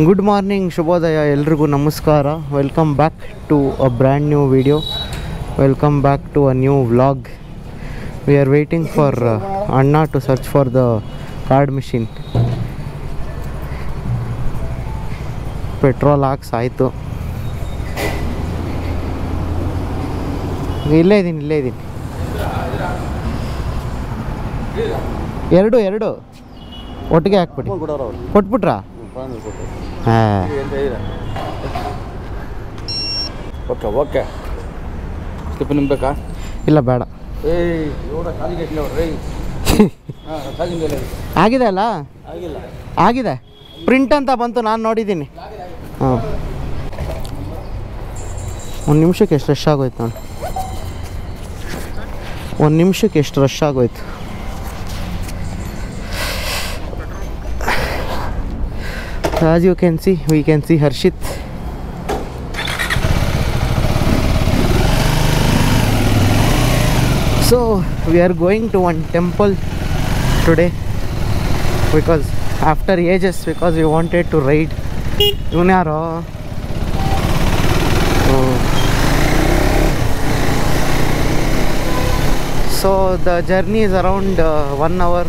Good morning, Shubhodaya, ಎಲ್ರಿಗೂ ನಮಸ್ಕಾರ. Welcome back to a brand new video. Welcome back to a new vlog. We are waiting for Anna to search for the card machine. Petrol ಹಾಕ್ಸ್ ಆಯಿತು. ಇಲ್ಲೇ ಇದ್ದೀನಿ. ಎರಡು ಒಟ್ಟಿಗೆ ಹಾಕ್ಬಿಡಿ. ಕೊಟ್ಬಿಟ್ರಾ? ಹಾಂ, ಓಕೆ. ಟಿಫಿನ್ ಬೇಕಾ? ಇಲ್ಲ, ಬೇಡ. ಆಗಿದೆ ಅಲ್ಲ? ಆಗಿದೆ. ಪ್ರಿಂಟ್ ಅಂತ ಬಂತು, ನಾನು ನೋಡಿದ್ದೀನಿ. ಹಾಂ, ಒಂದು ನಿಮಿಷಕ್ಕೆ ಎಷ್ಟು ರಶ್ ಆಗೋಯ್ತು ನೋಡಿ. ಒಂದು ನಿಮಿಷಕ್ಕೆ ಎಷ್ಟು ರಶ್ ಆಗೋಯ್ತು. As you can see, we can see Harshit. So we are going to one temple today because after ages, because we wanted to ride. Yunyaro. So the journey is around 1 hour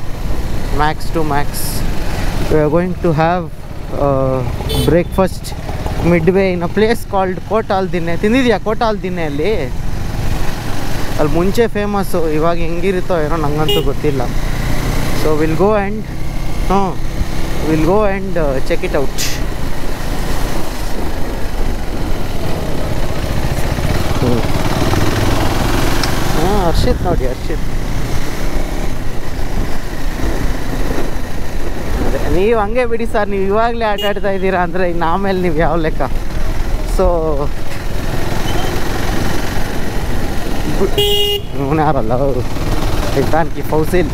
max to max. We are going to have breakfast midway in a place called ಕೋಟಾಲ್ದಿನ್ನೆ. ತಿಂದಿದ್ಯಾ ಕೋಟಾಲ್ದಿನ್ನೆ? ಅಲ್ಲಿ ಮುಂಚೆ famous, ಇವಾಗ ಹೆಂಗಿರುತ್ತೋ ಏನೋ ನಂಗಂತೂ ಗೊತ್ತಿಲ್ಲ. So will go and check it out. ಹಾಂ, ಹರ್ಷಿತ್ ನೋಡಿ, ಹರ್ಷಿತ್. ನೀವು ಹಂಗೆ ಬಿಡಿ ಸರ್, ನೀವು ಇವಾಗಲೇ ಆಟ ಆಡ್ತಾ ಇದ್ದೀರಾ ಅಂದರೆ ಇನ್ನು ಆಮೇಲೆ ನೀವು ಯಾವ ಲೆಕ್ಕ? ಸೊ ಯಾರಲ್ಲ ಅವರು ಕಿ ಫೌಸಿಲ್.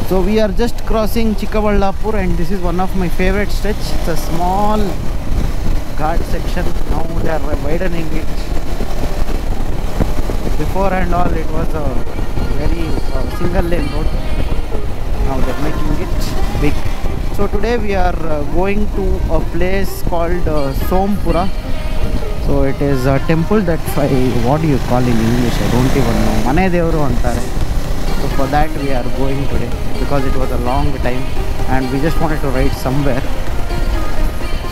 So we are just crossing Chikkaballapur and this is one of my favourite stretch. It's a small ghat section. Now they are widening it. Before and all it was a very single lane road. Now they're making it big. So today we are going to a place called Sompura. So it is a temple that what do you call in English? I don't even know. Mane Devaru antare. So for that we are going today because it was a long time and we just wanted to ride somewhere.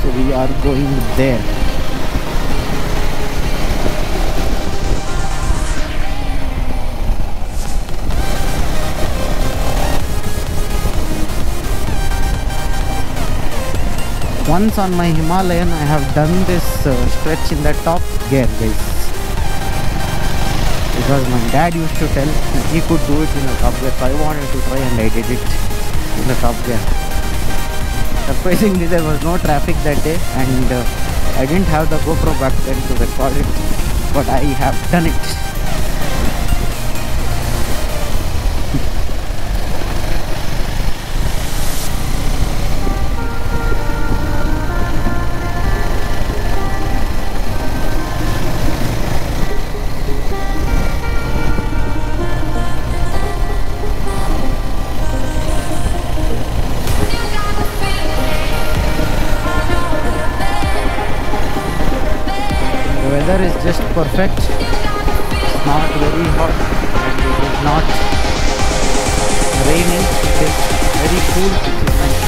So we are going there. Once on my Himalayan, I have done this stretch in the top gear, guys. Because my dad used to tell he could do it in the top gear, so I wanted to try and I did it in the top gear. Surprisingly, there was no traffic that day and I didn't have the GoPro back then to record it, but I have done it. Weather is just perfect. It's not very hot and it is not raining. It is very cool, which is nice.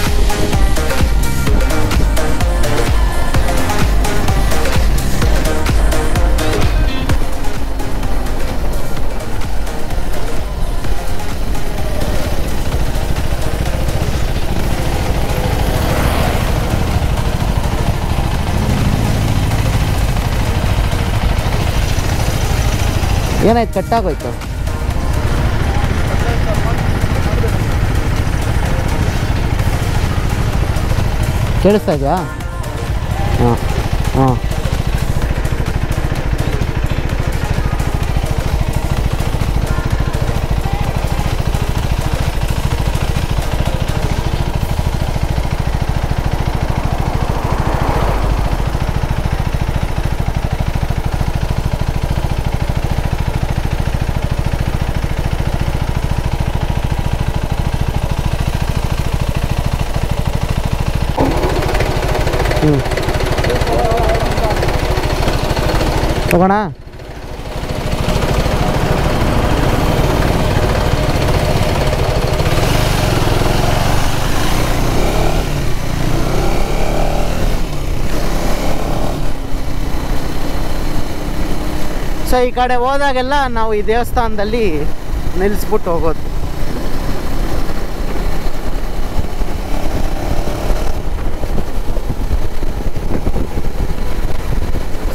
ಏನಾಯ್ತು? ಕಟ್ಟಾಗೋಯ್ತು. ಕೇಳಿಸ್ತಾ ಇದೆಯಾ? ಹಾಂ ಹಾಂ. ಹೋಗೋಣ. So ಈ ಕಡೆ ಹೋದಾಗೆಲ್ಲ ನಾವು ಈ ದೇವಸ್ಥಾನದಲ್ಲಿ ನಿಲ್ಲಿಸ್ಬಿಟ್ಟು ಹೋಗೋದು.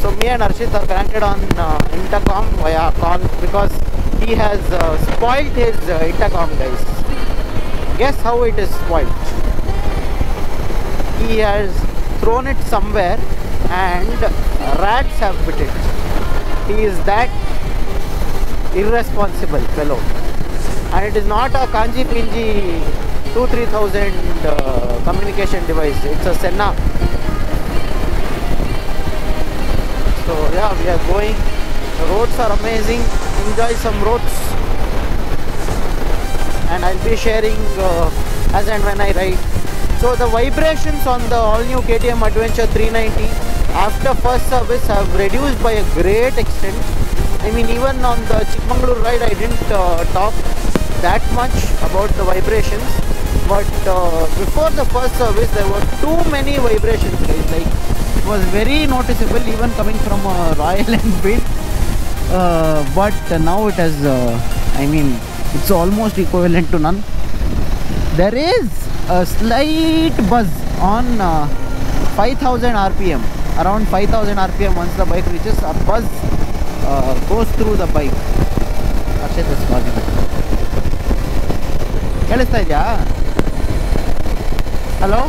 So me and Arshit are connected on intercom via call because he has spoiled his intercom, guys. Guess how it is spoiled? He has thrown it somewhere and rats have bit it. He is that irresponsible fellow, and it is not a Kanji Pinji 2-3000 communication device. It's a Senna. So yeah, we are going. The roads are amazing. Enjoy some roads, and I'll be sharing as and when I ride. So the vibrations on the all new KTM Adventure 390 after first service have reduced by a great extent. I mean, even on the Chikmagalur ride I didn't talk that much about the vibrations, but before the first service there were too many vibrations, guys. Like, it was very noticeable even coming from a Royal Enfield, but now it has I mean, it's almost equivalent to none. There is a slight buzz on 5000 rpm. Around 5000 rpm, once the bike reaches, a buzz goes through the bike. Arshit is calling. ಕೇಳಿಸ್ತಾ ಇದೆಯಾ? Hello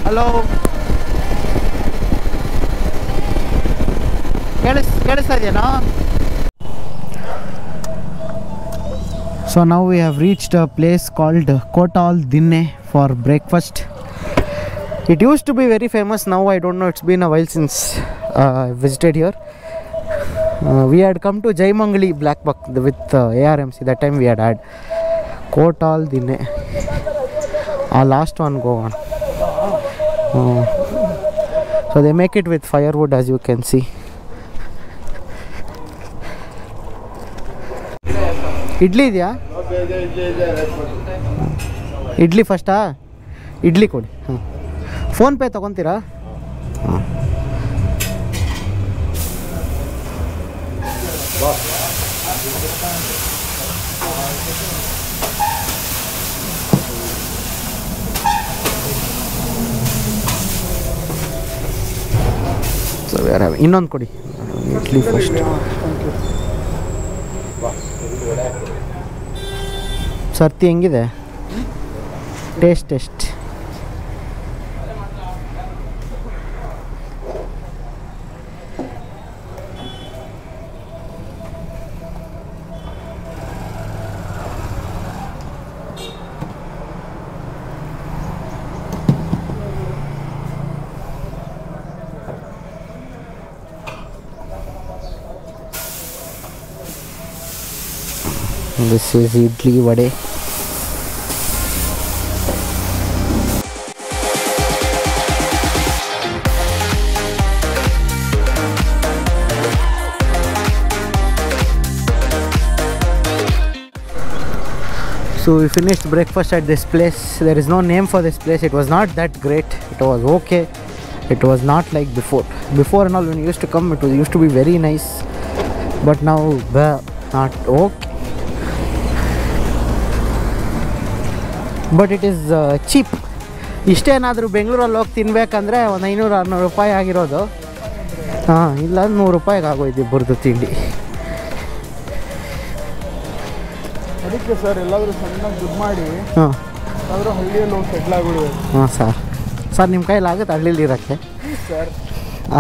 hello, ಕೇಳಿಸ್ತಾ ಇದೆಯಾ? So now we have reached a place called Kotal Dinne for breakfast. It used to be very famous. Now I don't know, it's been a while since I visited here. We had come to Jaimangali Black Buck with ARMC. That time we had Kotal Dinne. Our last one go on. So they make it with firewood, as you can see. Idli ಇದೆಯಾ? ಇಡ್ಲಿ ಫಸ್ಟಾ? ಇಡ್ಲಿ ಕೊಡಿ. ಹಾಂ, PhonePe ತೊಗೊತೀರಾ? ಹಾಂ. So ಯಾರು ಇನ್ನೊಂದು ಕೊಡಿ, idli first. ಸರ್ತಿ ಹೆಂಗಿದೆ? Taste This is idli vade. So we finished breakfast at this place. There is no name for this place. It was not that great. It was okay. It was not like before. Before and all, when we used to come, it was used to be very nice. But now, not okay. But it is cheap. ಇಷ್ಟೇನಾದರೂ ಬೆಂಗಳೂರಲ್ಲಿ ಹೋಗಿ ತಿನ್ಬೇಕಂದ್ರೆ ಒಂದು 500-600 ರೂಪಾಯಿ ಆಗಿರೋದು. ಹಾಂ, ಇಲ್ಲ 100 ರೂಪಾಯಿಗೆ ಆಗೋಯ್ತು ಇಬ್ಬರದು ತಿಂಡಿ. ಅದಕ್ಕೆ ಸರ್ ಎಲ್ಲಾದರೂ ಸಣ್ಣಗೆ ದುಡ್ಡು ಮಾಡಿ ಹಾಂ ಆದರೂ ಹಳ್ಳಿಯಲ್ಲಿ ಹೋಗಿ ಸೆಟ್ಲ್ ಆಗಿಬಿಡ್ಬೇಕು. ಹಾಂ ಸರ್ ನಿಮ್ಮ ಕೈಲಾಗುತ್ತೆ ಹಳ್ಳಿಲಿ ಇರೋಕ್ಕೆ ಸರ್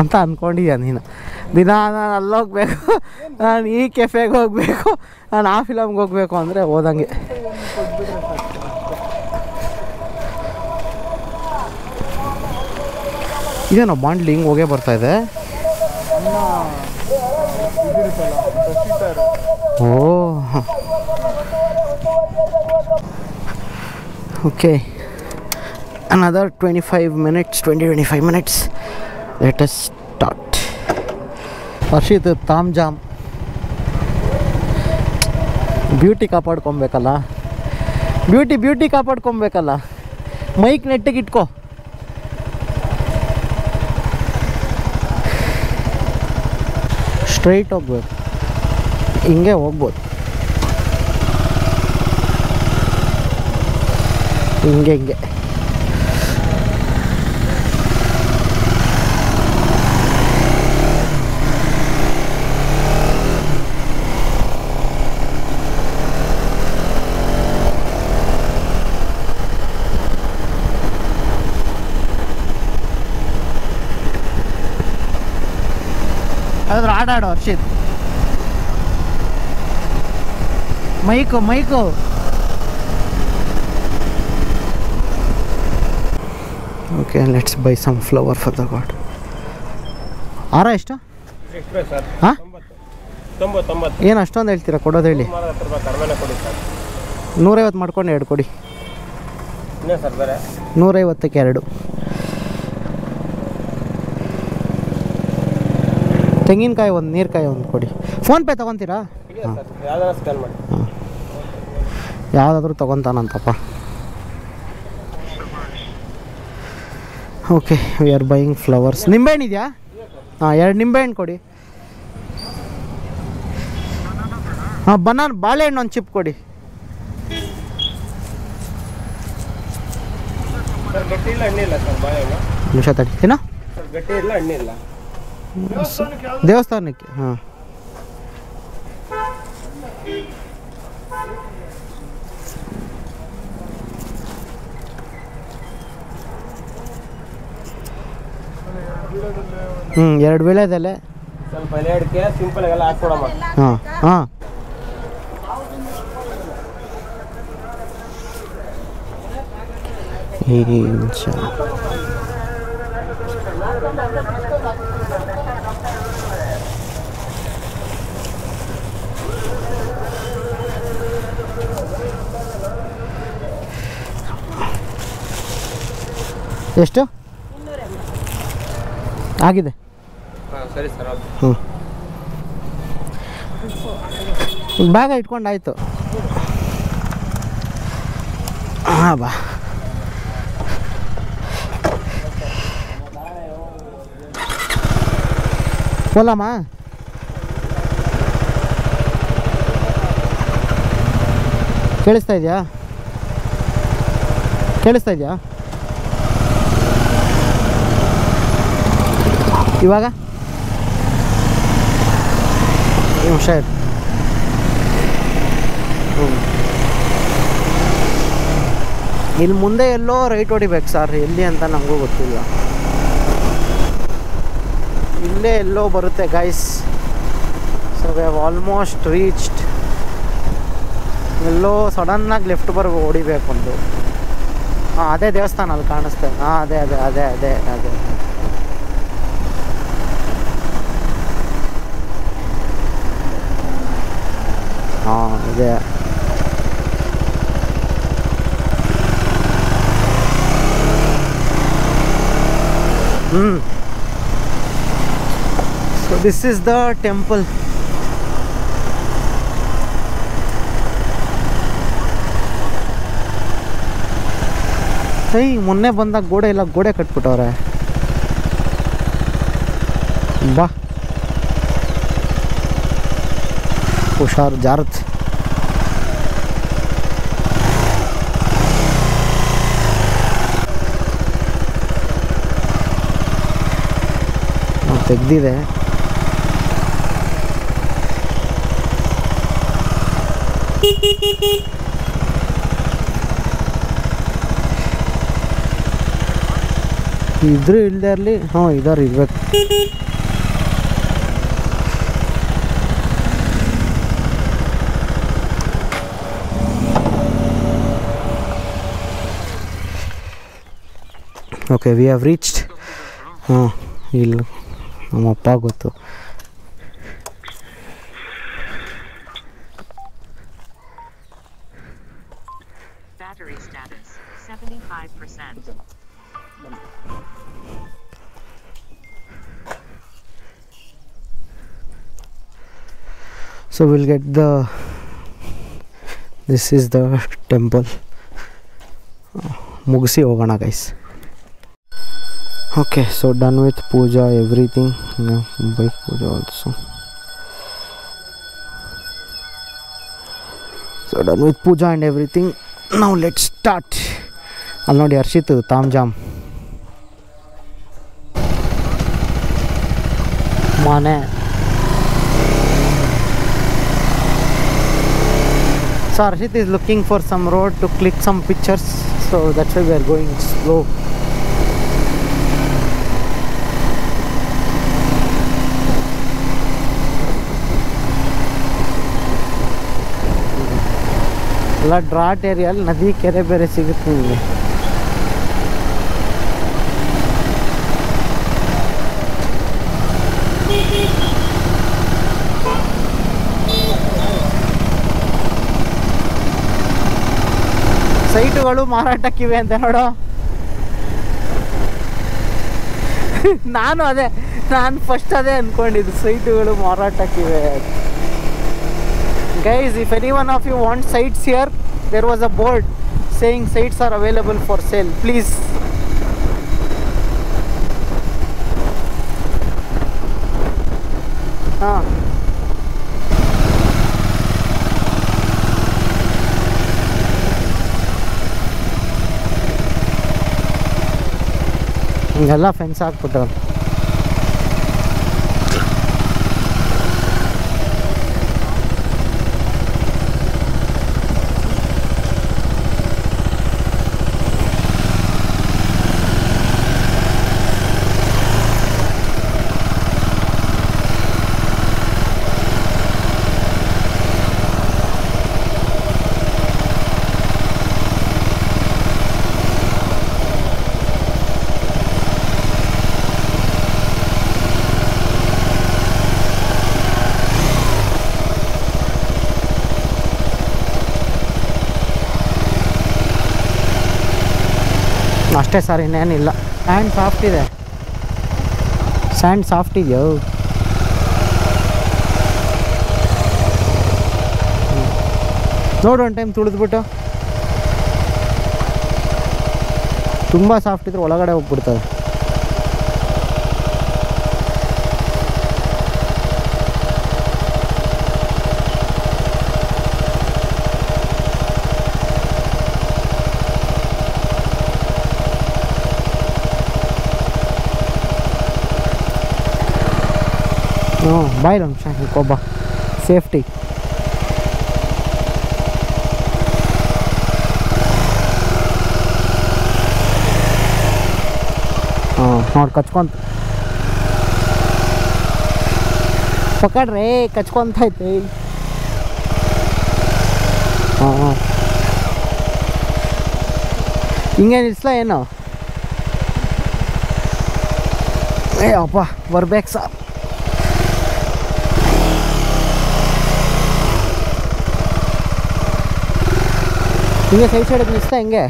ಅಂತ ಅಂದ್ಕೊಂಡಿದ್ಯಾ ನೀನು? ದಿನ ನಾನು ಅಲ್ಲೋಗ್ಬೇಕು, ನಾನು ಈ ಕೆಫೆಗೆ ಹೋಗಬೇಕು, ನಾನು ಆ ಫಿಲಮ್ಗೆ ಹೋಗಬೇಕು ಅಂದರೆ ಹೋದಂಗೆ. ಇದೇನೋ ಬಾಂಡ್ಲಿ ಹಿಂಗೆ ಹೋಗೇ ಬರ್ತಾಯಿದೆ. Oh okay, another 25 minutes, 20-25 minutes. Let us start. Harshith ತಾಮ್ ಜಾಮ್ ಬ್ಯೂಟಿ ಕಾಪಾಡ್ಕೊಬೇಕಲ್ಲ, ಬ್ಯೂಟಿ ಕಾಪಾಡ್ಕೊಬೇಕಲ್ಲ. ಮೈಕ್ ನೆಟ್ಟಿಗೆ ಇಟ್ಕೋ. ಸ್ಟ್ರೈಟ್ ಹೋಗ್ಬೇಕು, ಹಿಂಗೆ ಹೋಗ್ಬೋದು, ಹಿಂಗೆ ಅದ್ರ ಆಡಾಡು Harshith. Mic okay, let's buy some flower for the god. ಹಾರ ಎಷ್ಟು? ಹಾಂ, 90. ಏನು ಅಷ್ಟೊಂದು ಹೇಳ್ತೀರಾ? ಕೊಡೋದು ಹೇಳಿ. 150 ಮಾಡ್ಕೊಂಡು 2 ಕೊಡಿ. 150ಕ್ಕೆ 2. ತೆಂಗಿನಕಾಯಿ 1, ನೀರ್ಕಾಯಿ 1 ಕೊಡಿ. ಫೋನ್ಪೇ ತೊಗೊತೀರಾ? ಹಾಂ, ಯಾವುದಾದ್ರೂ ತೊಗೊತಾನಂತಪ್ಪ. Okay, we are buying flowers. ನಿಂಬೆಹಣ್ಣು ಇದೆಯಾ? ಹಾಂ, 2 ನಿಂಬೆಹಣ್ಣು ಕೊಡಿ. ಹಾಂ, ಬಾಳೆಹಣ್ಣು 1 ಚಿಪ್ ಕೊಡಿ. ನಿಮಿಷ ತಡಿ. ಏನೋ ದೇವಸ್ಥಾನಕ್ಕೆ? ಹಾಂ, ಹ್ಞೂ, 2 ವೀಳ್ಯದೆಲೆ, ಸ್ವಲ್ಪ ಎಲೆ ಅಡಿಕೆ, ಸಿಂಪಲ್ ಎಲ್ಲ ಹಾಕ್ಕೊಡಮ್ಮ. ಹಾಂ ಹಾಂ, ಎಷ್ಟು ಆಗಿದೆ? ಸರಿ ಸರ್. ಹ್ಞೂ, ಬ್ಯಾಗ ಇಟ್ಕೊಂಡಾಯ್ತು. ಹಾಂ, ಬಾ. ಹೋಲಮ್ಮ, ಕೇಳಿಸ್ತಾ ಇದೆಯಾ? ಇವಾಗ ನಿಮಿಷ ಇರು. ಇಲ್ಲಿ ಮುಂದೆ ಎಲ್ಲೋ ರೈಟ್ ಹೊಡಿಬೇಕು ಸರ್, ಎಲ್ಲಿ ಅಂತ ನಮಗೂ ಗೊತ್ತಿಲ್ಲ. ಇಲ್ಲೇ ಎಲ್ಲೋ ಬರುತ್ತೆ guys. So we have almost reached. ಎಲ್ಲೋ ಸಡನ್ನಾಗಿ ಲೆಫ್ಟ್ ಹೊಡಿಬೇಕು ಒಂದು. ಹಾಂ, ಅದೇ ದೇವಸ್ಥಾನ ಅಲ್ಲಿ ಕಾಣಿಸ್ತೆ. ಹಾಂ, ಅದೇ. ಹಾಂ, ಇದೆ. So this is the temple. ಮೊನ್ನೆ ಬಂದಾಗ ಗೋಡೆ ಕಟ್ಬಿಟ್ಟವ್ರೆ. ಬಾ, ಹುಷಾರು, ಜಾರತ್. ತೆಗ್ದಿದೆ. ಇದ್ರು ಇಲ್ಲದೆ ಇರಲಿ. ಹಾಂ, ಇದಾರು ಇರ್ಬೇಕು. Okay, we have reached. ಹಾಂ, ಇಲ್ಲ ನಮ್ಮಪ್ಪ ಗೊತ್ತು. Battery status 75%. So we'll get this is the temple. Mugsi hogana guys. Okay, so done with puja, everything. Bike puja also. So done with puja and everything. Now let's start. I'll not Harshit Tam Jam. Mane. So Harshit is looking for some road to click some pictures. So that's why we are going slow. ಎಲ್ಲ drought ಏರಿಯಲ್ಲಿ ನದಿ ಕೆರೆ ಬೇರೆ ಸಿಗುತ್ತೆ ನಿಮಗೆ. ಸೈಟುಗಳು ಮಾರಾಟಕ್ಕಿವೆ ಅಂತ ನೋಡೋ. ನಾನು first ಅದೇ ಅಂದ್ಕೊಂಡಿದ್ದು, ಸೈಟುಗಳು ಮಾರಾಟಕ್ಕಿವೆ. Guys, if any one of you want sites here, there was a board saying sites are available for sale. Please. ಹಿಂಗೆಲ್ಲ ಫೆನ್ಸ್ ಹಾಕ್ಬಿಟ್ಟವ್ರು. ಅಷ್ಟೇ ಸರ್, ಇನ್ನೇನಿಲ್ಲ. ಸ್ಯಾಂಡ್ ಸಾಫ್ಟ್ ಇದೆ, ಸ್ಯಾಂಡ್ ಸಾಫ್ಟ್ ಇದೆಯೋ. ನೋಡು ಒಂದು ಟೈಮ್ ತುಳಿದ್ಬಿಟ್ಟು. ತುಂಬ ಸಾಫ್ಟ್ ಇದ್ರೆ ಒಳಗಡೆ ಹೋಗ್ಬಿಡ್ತವೆ. ಬಾಯ್ಲ್ ಅಂಶ ಕೊಬ್ಬ ಸೇಫ್ಟಿ. ನೋಡಿ ಕಚ್ಕೊಂತ ಪಕಡ್ರಿ, ಕಚ್ಕೊಂತೈತೆ. ಹಿಂಗೆ ನಿಲ್ಸ್ಲ ಏನು? ಅಪ್ಪ ಬರ್ಬೇಕು ಸರ್. ಹಿಂಗೆ ಸೈಡ್ ಸೈಡಿಗೆ ನಿಲ್ಲಿಸ್ತಾ ಹಿಂಗೆ.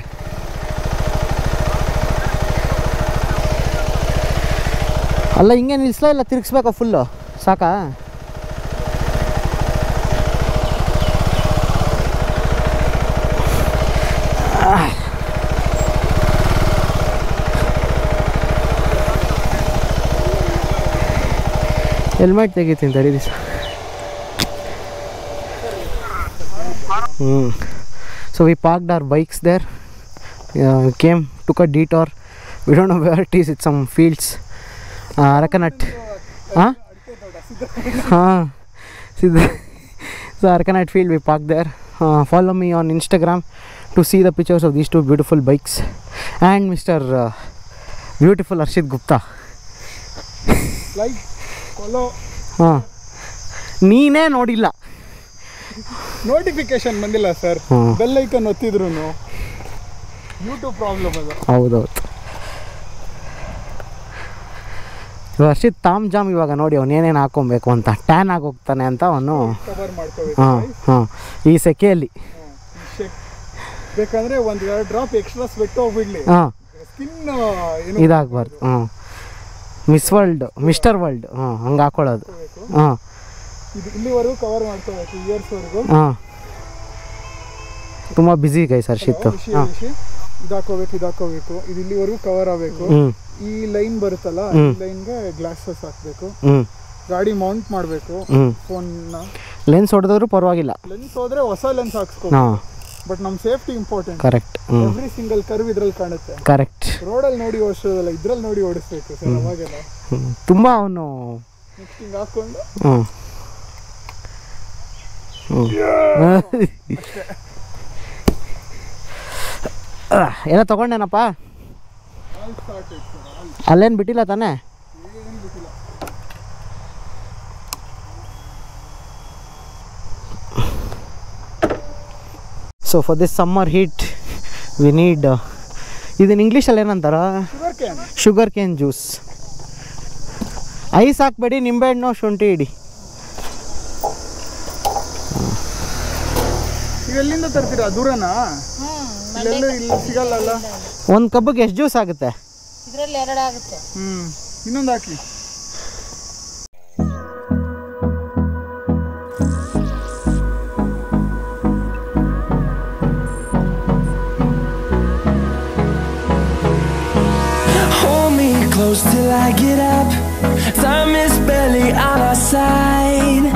ಅಲ್ಲ ಹಿಂಗೆ ನಿಲ್ಲಿಸ್ಲಾ ಇಲ್ಲ ತಿರುಗಿಸ್ಬೇಕಾ ಫುಲ್ಲು? ಸಾಕಾ? ಹೆಲ್ಮೆಟ್ ತೆಗಿತೀನಿ ತಡಿ ದಿವಸ. So we parked our bikes there, came, took a detour. We don't know where it is. It's some fields. Arakanat. So Arakanat field, we parked there. Follow me on Instagram to see the pictures of these two beautiful bikes and Mr. Beautiful Harshit Gupta. Like, follow. ನೀನೇ ನೋಡಿಲ್ಲ. Notification ಬಂದಿಲ್ಲ sir. Bell icon ಒತ್ತಿದ್ರು YouTube problem ಅದು. ಹೌದೌದು. ಹರ್ಷಿತ್ ತಾಮ್ jam ಇವಾಗ ನೋಡಿ ಅವನು ಏನೇನು ಹಾಕೊಬೇಕು ಅಂತ. ಟ್ಯಾನ್ ಆಗೋಗ್ತಾನೆ ಅಂತ ಅವನು ಕವರ್ ಮಾಡ್ಕೋಬೇಕು. ಈ ಸೆಕೆಯಲ್ಲಿ ಬೇಕಂದ್ರೆ ಒಂದು 2 ಡ್ರಾಪ್ ಎಕ್ಸ್ಟ್ರಾ ಸ್ವೆಟ್ ಹೋಗ್ಬಿಡ್ಲಿ, ಸ್ಕಿನ್ ಏನು ಇದಾಗಬಾರ್ದು. ಹಾಂ, ಮಿಸ್ಟರ್ ವರ್ಲ್ಡ್ ಹಂಗೆ ಹಾಕೊಳ್ಳೋದು. ಹಾಂ, ಇದು ಇಲ್ಲಿವರೆಗೂ ಕವರ್ ಮಾಡ್ಕೋಬೇಕು, ಇಯರ್ಸ್ವರೆಗೂ. ಹಾಂ, ತುಂಬ ಬ್ಯುಸಿ ಗೈ ಸರ್ ಶಿತ್ತು. ಹಾಂ, ಇದಾಕೋಬೇಕು, ಇದು ಇಲ್ಲಿವರೆಗೂ ಕವರ್ ಆಗಬೇಕು. ಈ ಲೈನ್ ಬರುತ್ತಲ್ಲ, ಈ ಲೈನ್ಗೆ ಗ್ಲಾಸಸ್ ಹಾಕಬೇಕು. ಗಾಡಿ ಮೌಂಟ್ ಮಾಡಬೇಕು. ಫೋನ್ನ ಲೆನ್ಸ್ ಹೊಡೆದವರು ಪರವಾಗಿಲ್ಲ, ಲೆನ್ಸ್ ಹೋದ್ರೆ ಹೊಸ ಲೆನ್ಸ್ ಹಾಕ್ಸ್ಕೋಬೇಕು. ಬಟ್ ನಮ್ಮ safety important. Correct. Every single curve ಇದ್ರಲ್ಲಿ ಕಾಣುತ್ತೆ. ಕರೆಕ್ಟ್. ರೋಡಲ್ಲಿ ನೋಡಿ ಓಡಿಸೋದಲ್ಲ, ಇದ್ರಲ್ಲಿ ನೋಡಿ ಓಡಿಸ್ಬೇಕು ಸರ್. ಅವಾಗೆಲ್ಲ ತುಂಬ ಅವನು ನೆಕ್ಸ್ಟ್ ಹಿಂಗೆ ಹಾಕೊಂಡು ಏನೋ ತಗೊಂಡೇನಪ್ಪ, ಅಲ್ಲೇನು ಬಿಟ್ಟಿಲ್ಲ ತಾನೇ? So for this summer heat we need, ಇದನ್ನ ಇಂಗ್ಲೀಷಲ್ಲಿ ಏನಂತಾರ? Sugar cane juice. ಐಸ್ ಹಾಕ್ಬೇಡಿ, ನಿಂಬೆಹಣ್ಣು ಶುಂಠಿ ಇಡಿ. ಎಲ್ಲಿಂದ ತರ್ತೀರಾ? ದೂರನಾ? ಇಲ್ಲೆಲ್ಲೂ ಇಲ್ಲಿ ಸಿಗಲ್ಲ. ಒಂದು ಕಬ್ಬಿಗೆ ಎಷ್ಟು ಜ್ಯೂಸ್ ಆಗುತ್ತೆ? ಇದರಲ್ಲಿ 2 ಆಗುತ್ತೆ. ಇನ್ನೊಂದು ಹಾಕಿ. Close till I get up. Time is barely on our side.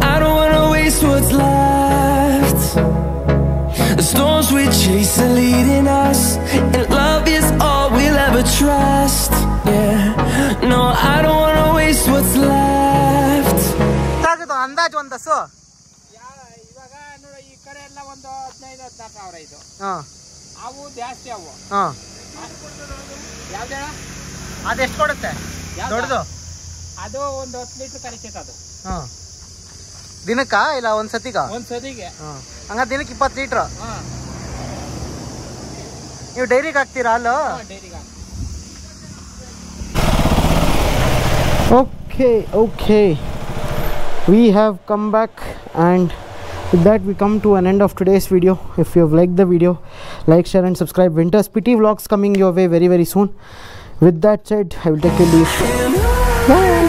I don't wanna waste what's left. The storms we chase are leading us, and love is all we'll ever trust. Yeah, no, I don't wanna waste what's left. ಅಂದಾಜು ಒಂದು ದಸು ಇವಾಗ ನೋಡ, ಈ ಕಡೆ ಎಲ್ಲ ಒಂದು 15-16 ಸಾವಿರ ಇದು. ಹಾಂ, ಅವು ಜಾಸ್ತಿ ಅವು. ಹಾಂ, ಯಾವ್ದು ಹೇಳ? ಅದೆಷ್ಟು ಕೊಡುತ್ತೆ ದೊಡ್ಡದು? ಅದು ಒಂದು 10 ಲೀಟರ್ ಕರಿತೈತೆ ಅದು. ಹಾಂ, ದಿನಕ್ಕ ಇಲ್ಲ ಒಂದು ಸತಿಗ? ಒಂದು ಸತಿಗೆ. ಹಾಂ, ಹಂಗ ದಿನಕ್ಕೆ 20 ಲೀಟ್ರ್. ಹಾಂ, ನೀವು ಡೈರಿಗೆ ಹಾಕ್ತೀರಾ ಹಾಲು? ಡೈರಿಗೆ. Okay, we have come back, and with that we come to an end of today's video. If you have liked the video, like, share and subscribe. Winter Spiti vlogs coming your way very soon. With that said, I will take a leave. Bye.